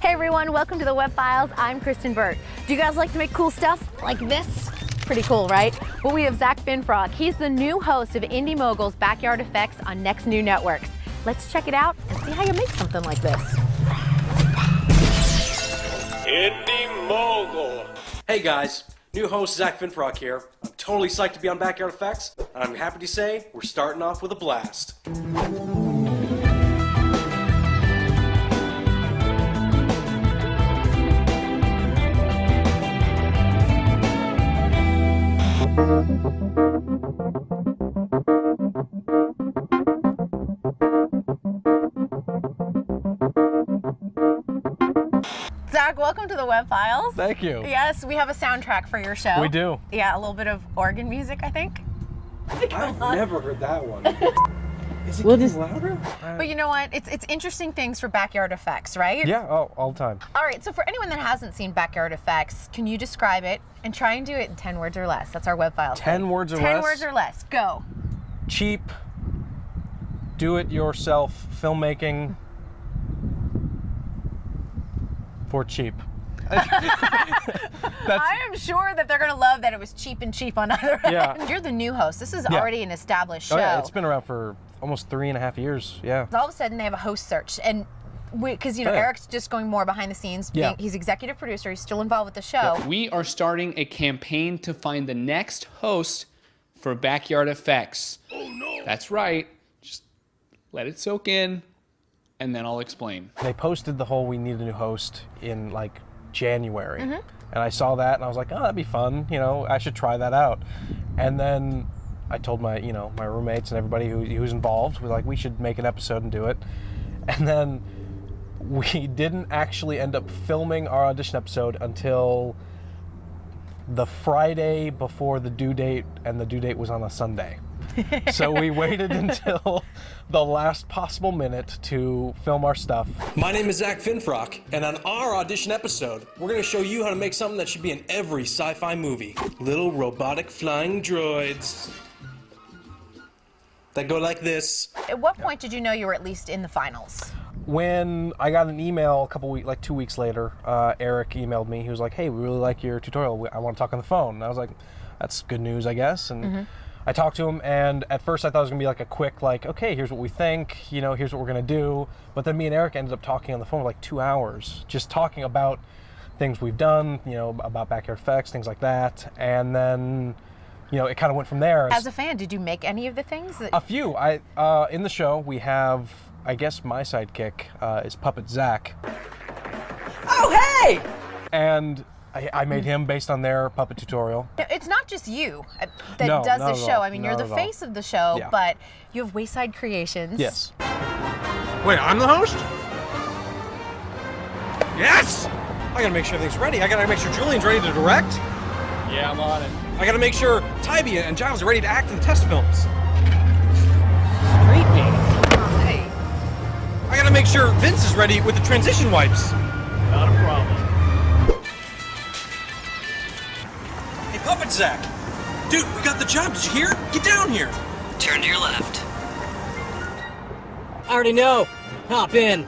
Hey everyone, welcome to the Web Files. I'm Kristyn Burtt. Do you guys like to make cool stuff like this? Pretty cool, right? Well, we have Zack Finfrock. He's the new host of Indy Mogul's Backyard FX on Next New Networks. Let's check it out and see how you make something like this. Indy Mogul. Hey guys, new host Zack Finfrock here. I'm totally psyched to be on Backyard FX, and I'm happy to say we're starting off with a blast. Zack, welcome to the Web Files. Thank you. Yes, we have a soundtrack for your show. We do. Yeah, a little bit of organ music, I think. I've never heard that one. Is it getting louder? But you know what? It's interesting things for Backyard FX, right? Yeah, all the time. All right, so for anyone that hasn't seen Backyard FX, can you describe it and try and do it in 10 words or less? That's our Web Files. 10 words or less? 10 words or less. Go. Cheap, do-it-yourself filmmaking for cheap. I am sure that they're going to love that it was cheap and cheap on either end. You're the new host. This is already an established show. Oh, yeah, it's been around for almost 3.5 years, yeah. All of a sudden, they have a host search. And because, you know, Eric's just going more behind the scenes. He's executive producer. He's still involved with the show. We are starting a campaign to find the next host for Backyard FX. Oh, no. That's right. Just let it soak in, and then I'll explain. They posted the whole we need a new host in, like, January. And I saw that, and I was like, oh, that'd be fun. You know, I should try that out. And then I told my, my roommates and everybody who's involved, we're like, we should make an episode and do it. And then we didn't actually end up filming our audition episode until the Friday before the due date, and the due date was on a Sunday. So we waited until the last possible minute to film our stuff. My name is Zack Finfrock, and on our audition episode, we're going to show you how to make something that should be in every sci-fi movie. Little robotic flying droids that go like this. At what point did you know you were at least in the finals? When I got an email a couple weeks, like 2 weeks later, Erik emailed me. He was like, hey, we really like your tutorial. I want to talk on the phone. And I was like, that's good news, I guess. And I talked to him, and at first I thought it was going to be like a quick, like, okay, here's what we think, here's what we're going to do. But then me and Erik ended up talking on the phone for like 2 hours, just talking about things we've done, about Backyard FX, things like that. And then, it kind of went from there. As a fan, did you make any of the things? A few. In the show, we have, I guess my sidekick is Puppet Zack. Oh, hey! And I made him based on their puppet tutorial. It's not just you that does the show. I mean, you're the face of the show, but you have Wayside Creations. Yes. Wait, I'm the host? Yes! I gotta make sure everything's ready. I gotta make sure Julian's ready to direct. Yeah, I'm on it. I gotta make sure Tybia and Giles are ready to act in the test films. Creepy. Hey. I gotta make sure Vince is ready with the transition wipes. Not a problem. Hey, Puppet Zack! Dude, we got the job, did you hear? Get down here! Turn to your left. I already know. Hop in.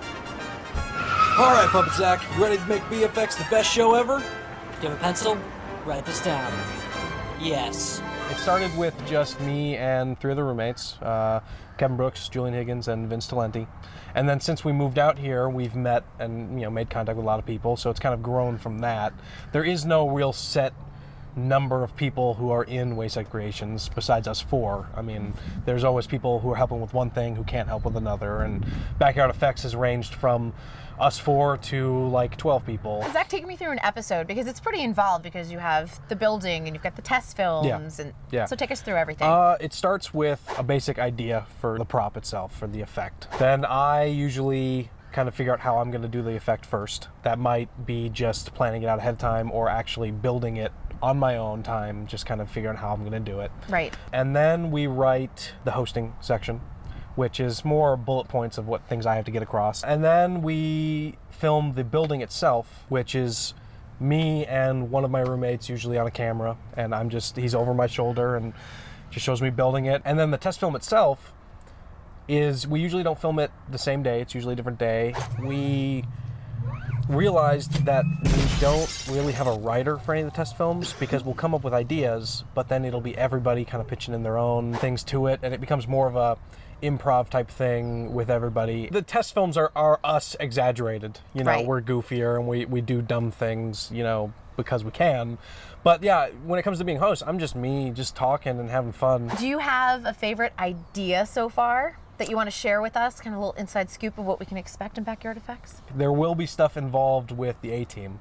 Alright, Puppet Zack, you ready to make BFX the best show ever? Do you have a pencil? Write this down. Yes. It started with just me and 3 other roommates, Kevin Brooks, Julian Higgins, and Vince Talenti. And then since we moved out here, we've met and made contact with a lot of people, so it's kind of grown from that. There is no real set number of people who are in Wayside Creations besides us 4. I mean, there's always people who are helping with one thing who can't help with another, and Backyard FX has ranged from us 4 to like 12 people. Zack, take me through an episode, because it's pretty involved, because you have the building and you've got the test films, and so take us through everything. It starts with a basic idea for the prop itself, for the effect. Then I usually kind of figure out how I'm going to do the effect first. That might be just planning it out ahead of time, or actually building it on my own time, just kind of figuring out how I'm going to do it. Right. And then we write the hosting section, which is more bullet points of what things I have to get across. And then we film the building itself, which is me and one of my roommates usually on a camera, and he's over my shoulder and just shows me building it. And then the test film itself is, we usually don't film it the same day, it's usually a different day. We realized that we don't really have a writer for any of the test films because we'll come up with ideas, but then it'll be everybody kind of pitching in their own things to it, and it becomes more of a improv type thing with everybody. The test films are us exaggerated. You know, Right. we're goofier and we do dumb things, you know, because we can. But yeah, when it comes to being host, I'm just me, just talking and having fun. Do you have a favorite idea so far that you want to share with us? Kind of a little inside scoop of what we can expect in Backyard Effects? There will be stuff involved with the A-Team.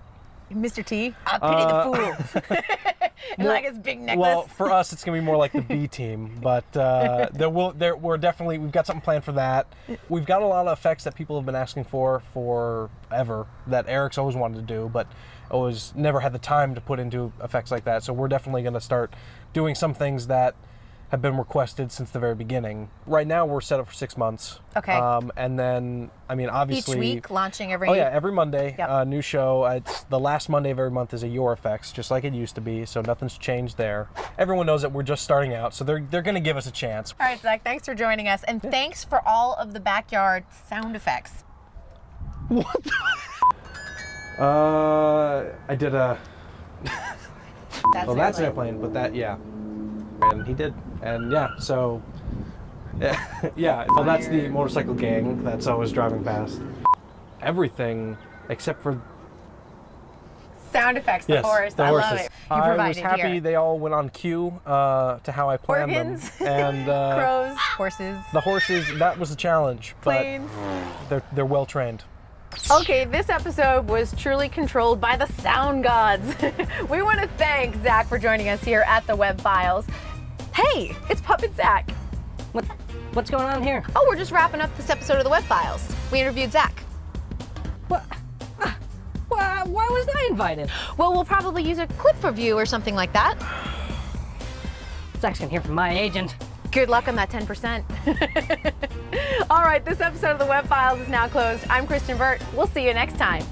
Mr. T? I pity the fool. And like his big necklace. Well, for us, it's gonna be more like the B team, but we've got something planned for that. We've got a lot of effects that people have been asking for forever that Erik's always wanted to do, but always never had the time to put into effects like that. So we're definitely gonna start doing some things that have been requested since the very beginning. Right now, we're set up for 6 months. Okay. And then, I mean, obviously, each week, launching every... Oh yeah, every Monday, Yep. new show. It's the last Monday of every month is a Your Effects, just like it used to be, so nothing's changed there. Everyone knows that we're just starting out, so they're gonna give us a chance. All right, Zach, thanks for joining us, and thanks for all of the backyard sound effects. What the? I did a... That's That's an airplane, but that, yeah. And he did, and yeah, so... Yeah, well, that's the motorcycle gang that's always driving past. Everything except for... Sound effects, the horse. the I horses. love it. You I provided was happy here. they all went on cue to how I planned Organs. them. And Crows, horses, the horses, that was a challenge, planes. but they're well trained. Okay, this episode was truly controlled by the sound gods. We want to thank Zach for joining us here at the Web.Files. Hey, it's Puppet Zach. What's going on here? Oh, we're just wrapping up this episode of the Web.Files. We interviewed Zach. What? Why wasn't I invited? Well, we'll probably use a clip review or something like that. Zach's gonna hear from my agent. Good luck on that 10%. All right, this episode of the Web.Files is now closed. I'm Kristyn Burtt. We'll see you next time.